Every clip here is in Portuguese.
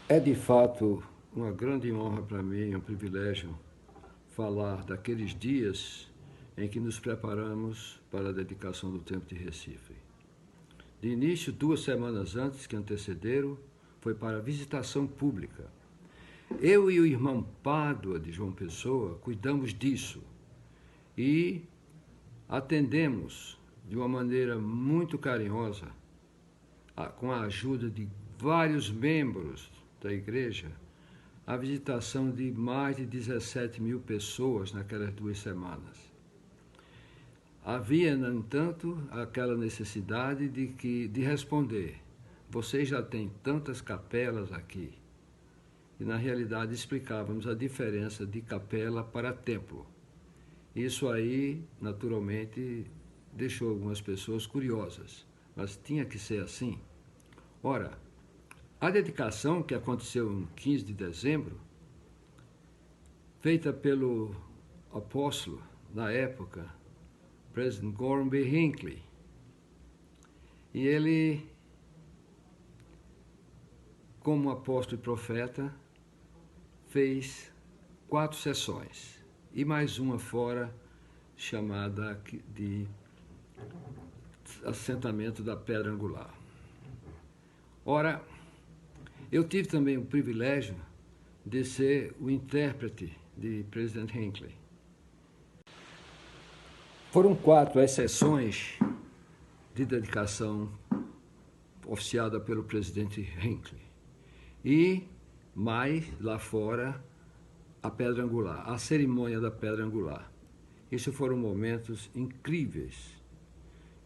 É de fato uma grande honra para mim, um privilégio falar daqueles dias em que nos preparamos para a dedicação do Templo de Recife. De início, 2 semanas antes que antecederam, foi para a visitação pública. Eu e o irmão Pádua de João Pessoa cuidamos disso e atendemos de uma maneira muito carinhosa, com a ajuda de vários membros da igreja, a visitação de mais de 17 mil pessoas naquelas 2 semanas. Havia, no entanto, aquela necessidade de responder: vocês já têm tantas capelas aqui. E, na realidade, explicávamos a diferença de capela para templo. Isso aí, naturalmente, deixou algumas pessoas curiosas, mas tinha que ser assim. Ora, a dedicação que aconteceu em 15 de dezembro, feita pelo apóstolo, na época, President Gormby Hinckley, e ele, como apóstolo e profeta, fez 4 sessões, e mais uma fora, chamada de assentamento da Pedra Angular. Ora, eu tive também o privilégio de ser o intérprete de President Hinckley. Foram 4 as sessões de dedicação oficiada pelo presidente Hinckley. E mais lá fora a Pedra Angular, a cerimônia da Pedra Angular. Esses foram momentos incríveis.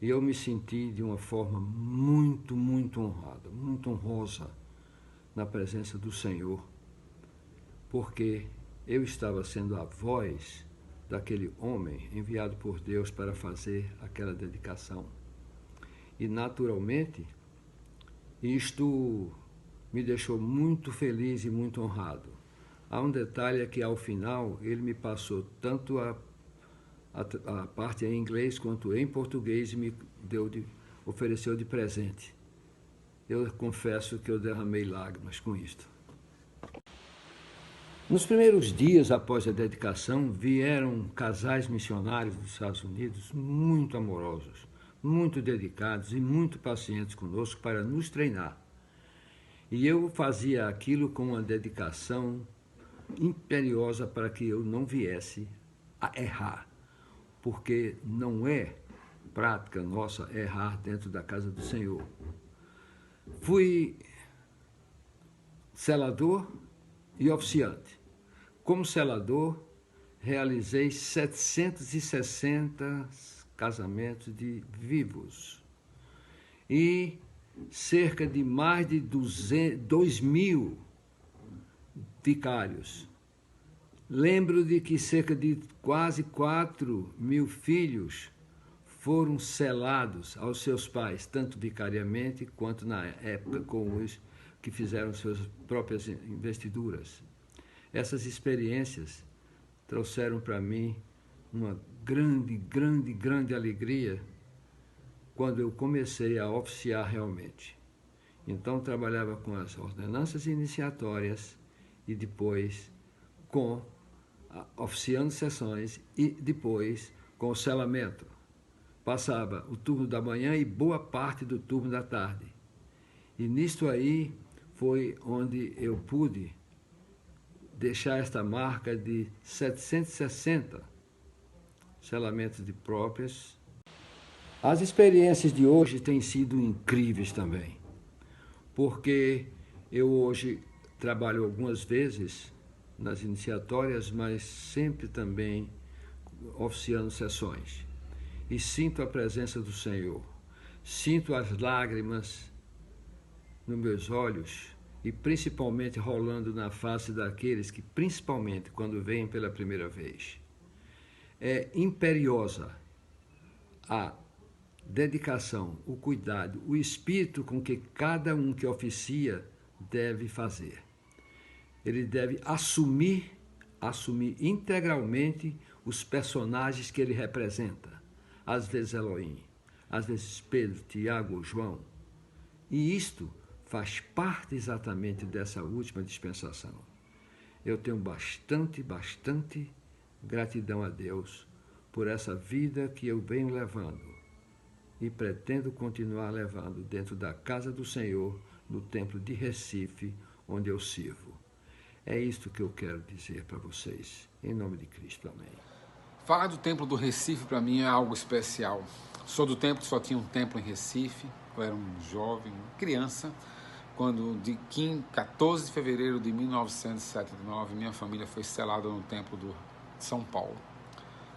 E eu me senti de uma forma muito honrada, muito honrosa na presença do Senhor, porque eu estava sendo a voz daquele homem enviado por Deus para fazer aquela dedicação. E, naturalmente, isto me deixou muito feliz e muito honrado. Há um detalhe que, ao final, ele me passou tanto a parte em inglês quanto em português e me ofereceu de presente. Eu confesso que eu derramei lágrimas com isto. Nos primeiros dias após a dedicação, vieram casais missionários dos Estados Unidos muito amorosos, muito dedicados e muito pacientes conosco para nos treinar. E eu fazia aquilo com uma dedicação imperiosa para que eu não viesse a errar, porque não é prática nossa errar dentro da casa do Senhor. Fui selador e oficiante. Como selador, realizei 760 casamentos de vivos e cerca de mais de 2.000 vicários. Lembro de que cerca de quase 4.000 filhos foram selados aos seus pais, tanto vicariamente quanto na época com os que fizeram suas próprias investiduras. Essas experiências trouxeram para mim uma grande alegria quando eu comecei a oficiar realmente. Então, trabalhava com as ordenanças iniciatórias e depois oficiando sessões e depois com o selamento. Passava o turno da manhã e boa parte do turno da tarde. E nisto aí foi onde eu pude deixar esta marca de 760 selamentos de próprias. As experiências de hoje têm sido incríveis também, porque eu hoje trabalho algumas vezes nas iniciatórias, mas sempre também oficiando sessões. E sinto a presença do Senhor, sinto as lágrimas nos meus olhos e principalmente rolando na face daqueles que, principalmente quando vêm pela primeira vez, é imperiosa a dedicação, o cuidado, o espírito com que cada um que oficia deve fazer. Ele deve assumir integralmente os personagens que ele representa. Às vezes Elohim, às vezes Pedro, Tiago, João. E isto faz parte exatamente dessa última dispensação. Eu tenho bastante gratidão a Deus por essa vida que eu venho levando e pretendo continuar levando dentro da casa do Senhor, no templo de Recife, onde eu sirvo. É isto que eu quero dizer para vocês, em nome de Cristo. Amém. Falar do templo do Recife para mim é algo especial. Sou do tempo que só tinha um templo em Recife, eu era um jovem, criança, quando de 14 de fevereiro de 1979 minha família foi selada no templo de São Paulo.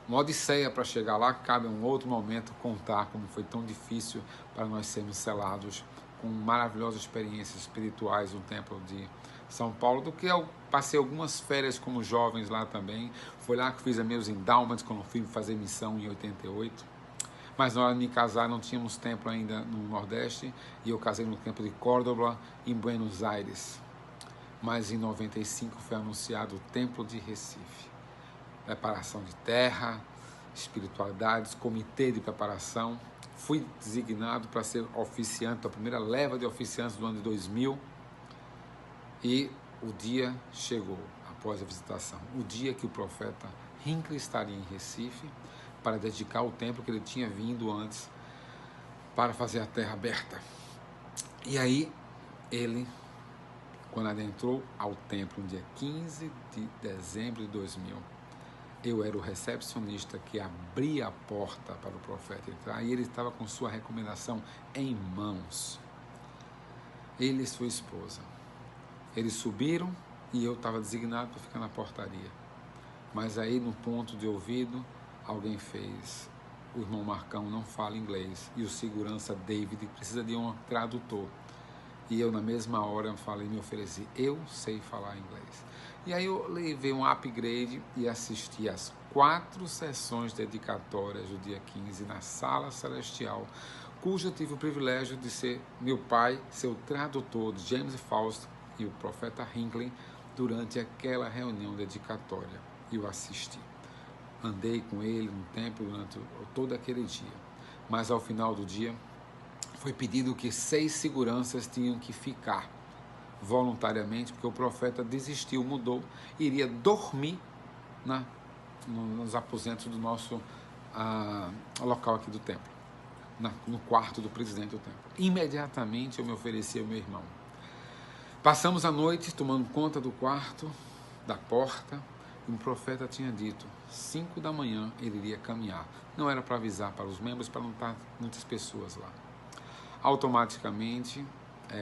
Uma odisseia para chegar lá, cabe em um outro momento contar como foi tão difícil para nós sermos selados com maravilhosas experiências espirituais no templo de São Paulo, do que eu passei algumas férias como jovens lá também. Foi lá que fiz meus endowments quando fui fazer missão em 88. Mas na hora de me casar não tínhamos templo ainda no Nordeste e eu casei no templo de Córdoba, em Buenos Aires. Mas em 95 foi anunciado o templo de Recife. Preparação de terra, espiritualidades, comitê de preparação. Fui designado para ser oficiante, a primeira leva de oficiantes do ano de 2000. E o dia chegou, após a visitação, o dia que o profeta Hinckley estaria em Recife para dedicar o templo que ele tinha vindo antes para fazer a terra aberta. E aí, ele, quando adentrou ao templo no dia 15 de dezembro de 2000, eu era o recepcionista que abria a porta para o profeta entrar e ele estava com sua recomendação em mãos. Ele e sua esposa. Eles subiram e eu estava designado para ficar na portaria. Mas aí, no ponto de ouvido, alguém fez: o irmão Marcão não fala inglês e o segurança David precisa de um tradutor. E eu, na mesma hora, falei, me ofereci: eu sei falar inglês. E aí eu levei um upgrade e assisti às 4 sessões dedicatórias do dia 15 na Sala Celestial, cujo eu tive o privilégio de ser meu pai, seu tradutor, James Fausto, e o profeta Hinckley, durante aquela reunião dedicatória. Eu assisti. Andei com ele no templo durante todo aquele dia. Mas ao final do dia, foi pedido que 6 seguranças tinham que ficar voluntariamente, porque o profeta desistiu, mudou, iria dormir nos aposentos do nosso local aqui do templo, no quarto do presidente do templo. Imediatamente eu me ofereci ao meu irmão. Passamos a noite tomando conta do quarto, da porta, e um profeta tinha dito, 5 da manhã ele iria caminhar. Não era para avisar para os membros, para não estar muitas pessoas lá. Automaticamente,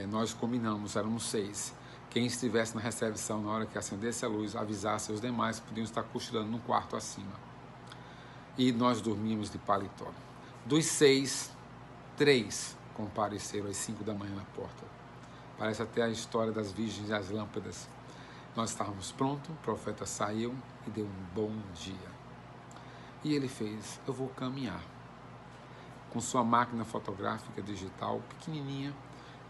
nós combinamos, éramos 6. Quem estivesse na recepção na hora que acendesse a luz, avisasse aos demais que podiam estar cochilando no quarto acima. E nós dormíamos de paletó. Dos 6, 3 compareceram às 5 da manhã na porta. Parece até a história das virgens e as lâmpadas. Nós estávamos prontos, o profeta saiu e deu um bom dia. E ele fez: eu vou caminhar. Com sua máquina fotográfica digital pequenininha,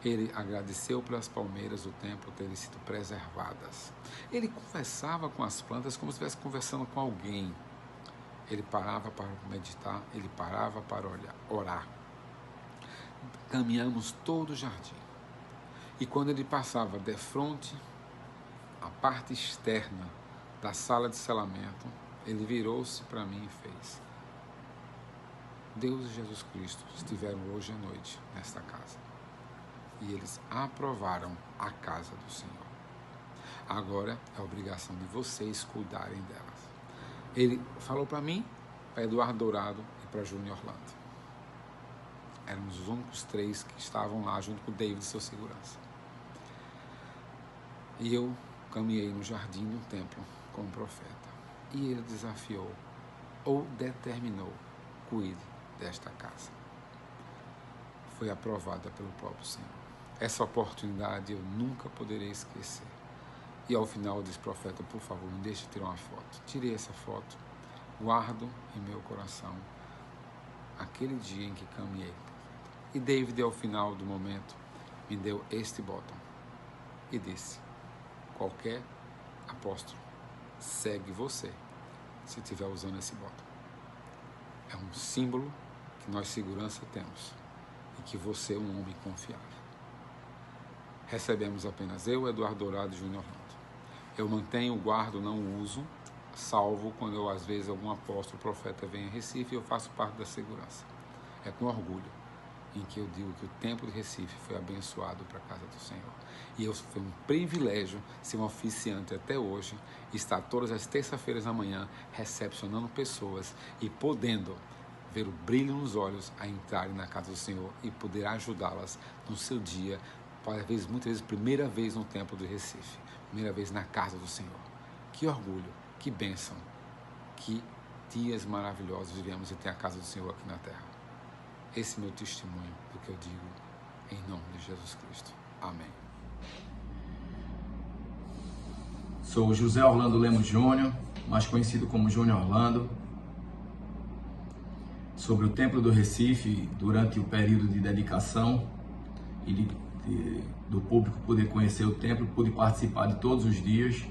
ele agradeceu pelas palmeiras do templo terem sido preservadas. Ele conversava com as plantas como se estivesse conversando com alguém. Ele parava para meditar, ele parava para orar. Caminhamos todo o jardim. E quando ele passava de frente à parte externa da sala de selamento, ele virou-se para mim e fez: Deus e Jesus Cristo estiveram hoje à noite nesta casa. E eles aprovaram a casa do Senhor. Agora é a obrigação de vocês cuidarem delas. Ele falou para mim, para Eduardo Dourado e para Júnior Orlando. Éramos os únicos 3 que estavam lá junto com o David e seu segurança. E eu caminhei no jardim do templo com o profeta. E ele desafiou, ou determinou, cuide desta casa. Foi aprovada pelo próprio Senhor. Essa oportunidade eu nunca poderei esquecer. E ao final disse: profeta, por favor, me deixe tirar uma foto. Tirei essa foto, guardo em meu coração aquele dia em que caminhei. E David, ao final do momento, me deu este botão e disse: qualquer apóstolo segue você se estiver usando esse botão. É um símbolo que nós segurança temos e que você é um homem confiável. recebemos apenas eu, Eduardo Dourado e Júnior Orlando. Eu mantenho, guardo, não uso, salvo quando eu, às vezes algum apóstolo, profeta vem a Recife e eu faço parte da segurança. É com orgulho em que eu digo que o templo de Recife foi abençoado para a casa do Senhor. E foi um privilégio ser um oficiante até hoje, estar todas as terças-feiras da manhã recepcionando pessoas e podendo ver o brilho nos olhos a entrarem na casa do Senhor e poder ajudá-las no seu dia, muitas vezes primeira vez no templo do Recife, primeira vez na casa do Senhor. Que orgulho, que bênção, que dias maravilhosos vivemos e tem a casa do Senhor aqui na terra. Esse é meu testemunho do que eu digo em nome de Jesus Cristo. Amém. Sou José Orlando Lemos Júnior, mais conhecido como Júnior Orlando. Sobre o Templo do Recife, durante o período de dedicação e do público poder conhecer o templo, pude participar de todos os dias,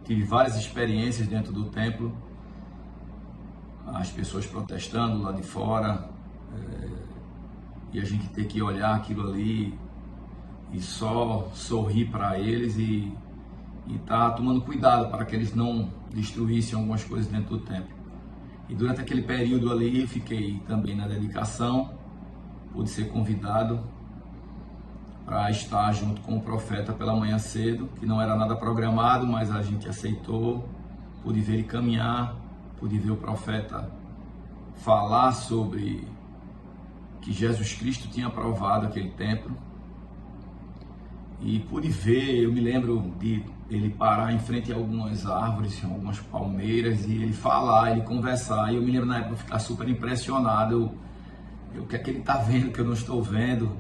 tive várias experiências dentro do templo, as pessoas protestando lá de fora, e a gente ter que olhar aquilo ali e só sorrir para eles e estar tomando cuidado para que eles não destruíssem algumas coisas dentro do templo. E durante aquele período ali, fiquei também na dedicação, pude ser convidado para estar junto com o profeta pela manhã cedo, que não era nada programado, mas a gente aceitou, pude ver ele caminhar, pude ver o profeta falar sobre que Jesus Cristo tinha aprovado aquele templo, e pude ver, eu me lembro de ele parar em frente a algumas árvores, algumas palmeiras, e ele falar, ele conversar, e eu me lembro na época ficar super impressionado, o que é que ele está vendo que eu não estou vendo?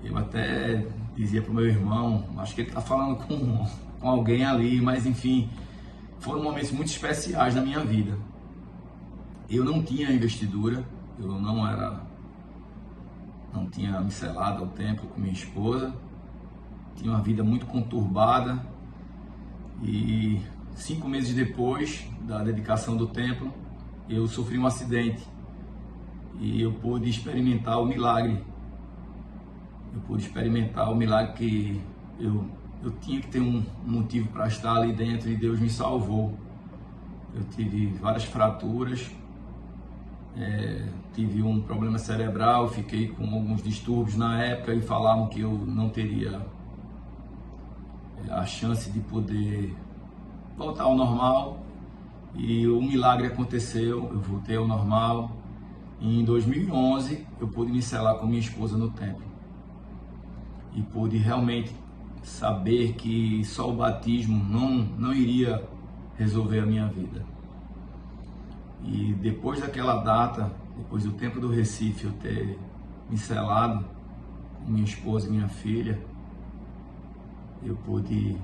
Eu até dizia para o meu irmão, acho que ele está falando com alguém ali, mas enfim, foram momentos muito especiais na minha vida. Eu não tinha investidura, eu não tinha me selado ao templo com minha esposa, tinha uma vida muito conturbada, e 5 meses depois da dedicação do templo, eu sofri um acidente e eu pude experimentar o milagre. Eu pude experimentar o milagre que eu tinha que ter um motivo para estar ali dentro, e Deus me salvou. Eu tive várias fraturas, tive um problema cerebral, fiquei com alguns distúrbios na época e falavam que eu não teria a chance de poder voltar ao normal, e o milagre aconteceu, eu voltei ao normal. E em 2011 eu pude me selar com minha esposa no templo e pude realmente saber que só o batismo não iria resolver a minha vida. E depois daquela data, depois do Templo do Recife, eu ter me selado com minha esposa e minha filha, eu pude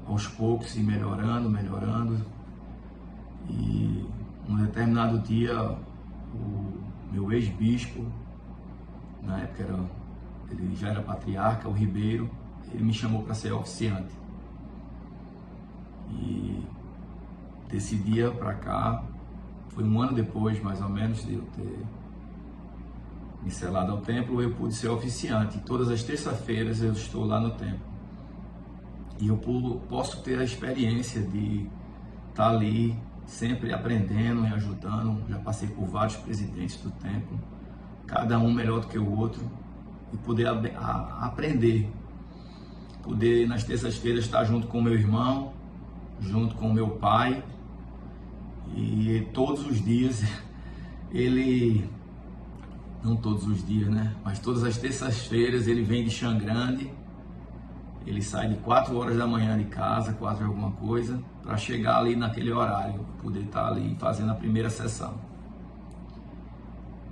aos poucos ir melhorando, e um determinado dia o meu ex-bispo, na época ele já era patriarca, o Ribeiro, ele me chamou para ser oficiante. E desse dia para cá, foi 1 ano depois mais ou menos de eu ter me selado ao templo, eu pude ser oficiante. Todas as terças-feiras eu estou lá no templo. E eu posso ter a experiência de estar ali sempre aprendendo e ajudando. Já passei por vários presidentes do templo, cada um melhor do que o outro, e poder aprender. Poder nas terças-feiras estar junto com o meu irmão, junto com o meu pai, e todos os dias ele, não todos os dias, né? Mas todas as terças-feiras ele vem de Xangrande. Ele sai de 4 horas da manhã de casa, 4 e alguma coisa, para chegar ali naquele horário, poder estar ali fazendo a primeira sessão.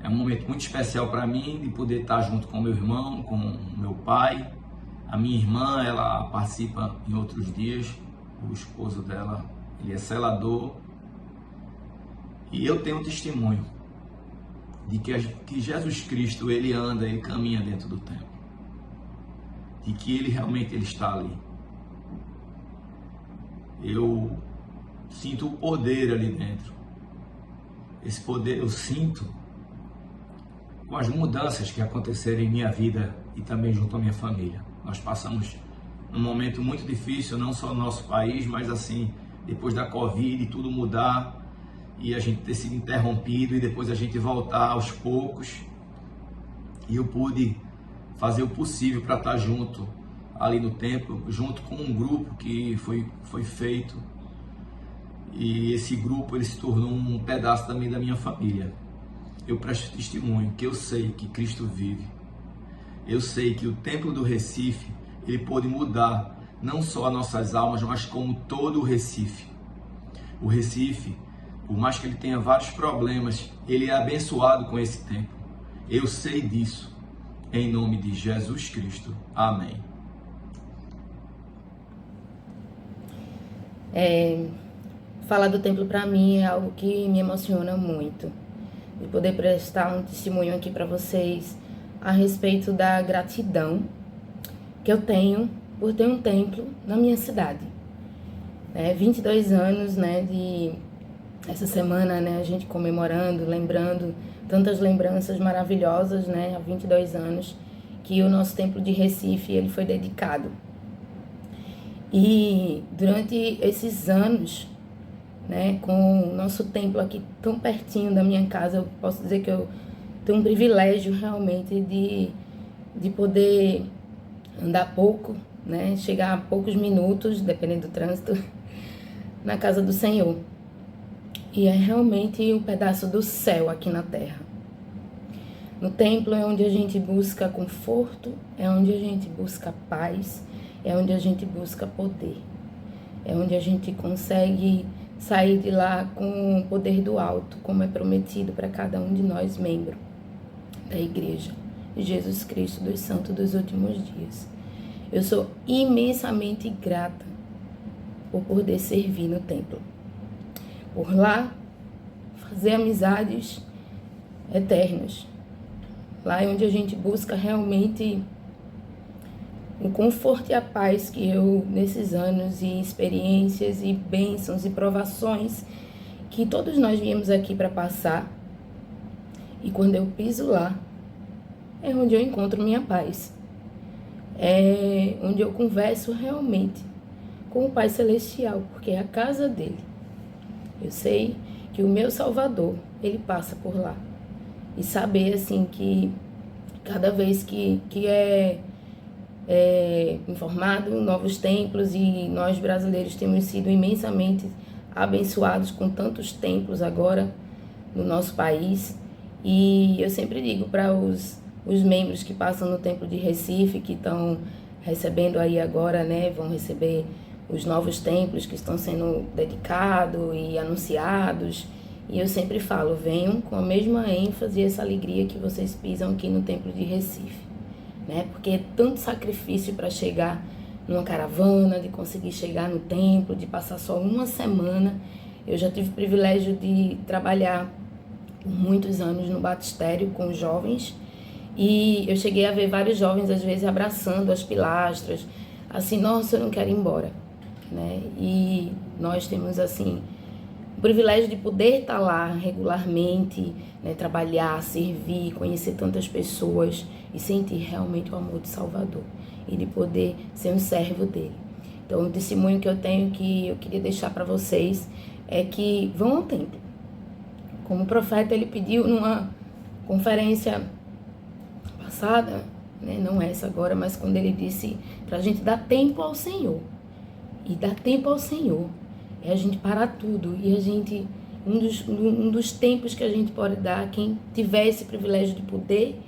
É um momento muito especial para mim, de poder estar junto com meu irmão, com meu pai. A minha irmã, ela participa em outros dias, o esposo dela, ele é selador. E eu tenho um testemunho de que Jesus Cristo, ele anda e caminha dentro do templo. E que ele realmente está ali. Eu sinto o poder ali dentro. Esse poder eu sinto com as mudanças que aconteceram em minha vida e também junto à minha família. Nós passamos um momento muito difícil, não só no nosso país, mas assim, depois da Covid, tudo mudar e a gente ter sido interrompido e depois a gente voltar aos poucos. E eu pude fazer o possível para estar junto ali no templo, junto com um grupo que foi feito. E esse grupo ele se tornou um pedaço também da minha família. Eu presto testemunho que eu sei que Cristo vive. Eu sei que o templo do Recife, ele pode mudar não só as nossas almas, mas como todo o Recife. O Recife, por mais que ele tenha vários problemas, ele é abençoado com esse templo. Eu sei disso. Em nome de Jesus Cristo. Amém. Falar do templo para mim é algo que me emociona muito. De poder prestar um testemunho aqui para vocês a respeito da gratidão que eu tenho por ter um templo na minha cidade. 22 anos, essa semana, a gente comemorando, lembrando tantas lembranças maravilhosas, há 22 anos que o nosso templo de Recife ele foi dedicado. E durante esses anos, com o nosso templo aqui tão pertinho da minha casa, eu posso dizer que eu tenho um privilégio realmente de poder andar pouco, chegar a poucos minutos, dependendo do trânsito, na casa do Senhor. E é realmente um pedaço do céu aqui na terra. No templo é onde a gente busca conforto, é onde a gente busca paz, é onde a gente busca poder. É onde a gente consegue sair de lá com o poder do alto, como é prometido para cada um de nós, membro da Igreja de Jesus Cristo dos Santos dos Últimos Dias. Eu sou imensamente grata por poder servir no templo. Por lá, fazer amizades eternas. Lá é onde a gente busca realmente o conforto e a paz que eu, nesses anos e experiências e bênçãos e provações que todos nós viemos aqui para passar. E quando eu piso lá, é onde eu encontro minha paz. É onde eu converso realmente com o Pai Celestial, porque é a casa dele. Eu sei que o meu Salvador, ele passa por lá. E saber, assim, que cada vez que é informado novos templos, e nós brasileiros temos sido imensamente abençoados com tantos templos agora no nosso país. E eu sempre digo para os membros que passam no templo de Recife, que estão recebendo aí agora, vão receber os novos templos que estão sendo dedicados e anunciados. E eu sempre falo, venham com a mesma ênfase e essa alegria que vocês pisam aqui no templo de Recife. Porque é tanto sacrifício para chegar numa caravana, de conseguir chegar no templo, de passar só uma semana. Eu já tive o privilégio de trabalhar por muitos anos no batistério com jovens, e eu cheguei a ver vários jovens às vezes abraçando as pilastras, assim, nossa, eu não quero ir embora, E nós temos assim o privilégio de poder estar lá regularmente, trabalhar, servir, conhecer tantas pessoas e sentir realmente o amor de Salvador e de poder ser um servo dele. Então, o testemunho que eu tenho, que eu queria deixar para vocês, é que vão ao templo. Como o profeta, ele pediu numa conferência passada, não essa agora, mas quando ele disse para a gente dar tempo ao Senhor. E dar tempo ao Senhor é a gente parar tudo e a gente, um dos tempos que a gente pode dar, quem tiver esse privilégio de poder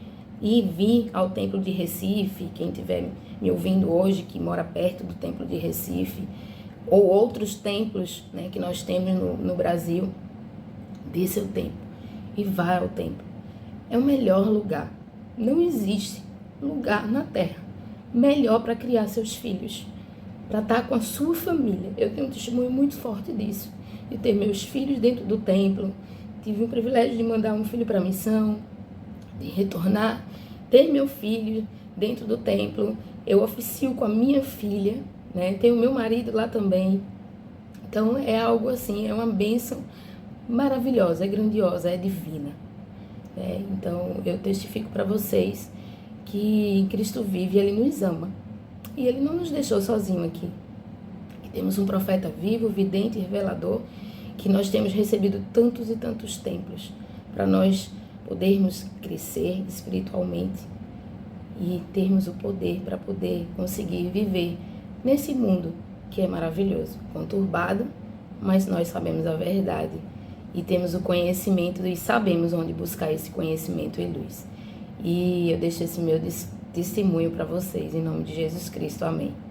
ir vir ao templo de Recife, quem estiver me ouvindo hoje, que mora perto do templo de Recife, ou outros templos que nós temos no Brasil, dê seu tempo e vá ao templo. É o melhor lugar. Não existe lugar na terra melhor para criar seus filhos, para estar com a sua família. Eu tenho um testemunho muito forte disso, de ter meus filhos dentro do templo. Tive o privilégio de mandar um filho para a missão, de retornar, ter meu filho dentro do templo. Eu oficio com a minha filha, tenho meu marido lá também. Então é algo assim, é uma bênção maravilhosa, é grandiosa, é divina. Então eu testifico para vocês que Cristo vive, Ele nos ama. E Ele não nos deixou sozinho aqui. Que temos um profeta vivo, vidente e revelador, que nós temos recebido tantos e tantos templos para nós podermos crescer espiritualmente e termos o poder para poder conseguir viver nesse mundo que é maravilhoso, conturbado, mas nós sabemos a verdade e temos o conhecimento e sabemos onde buscar esse conhecimento e luz. E eu deixo esse meu testemunho para vocês, em nome de Jesus Cristo. Amém.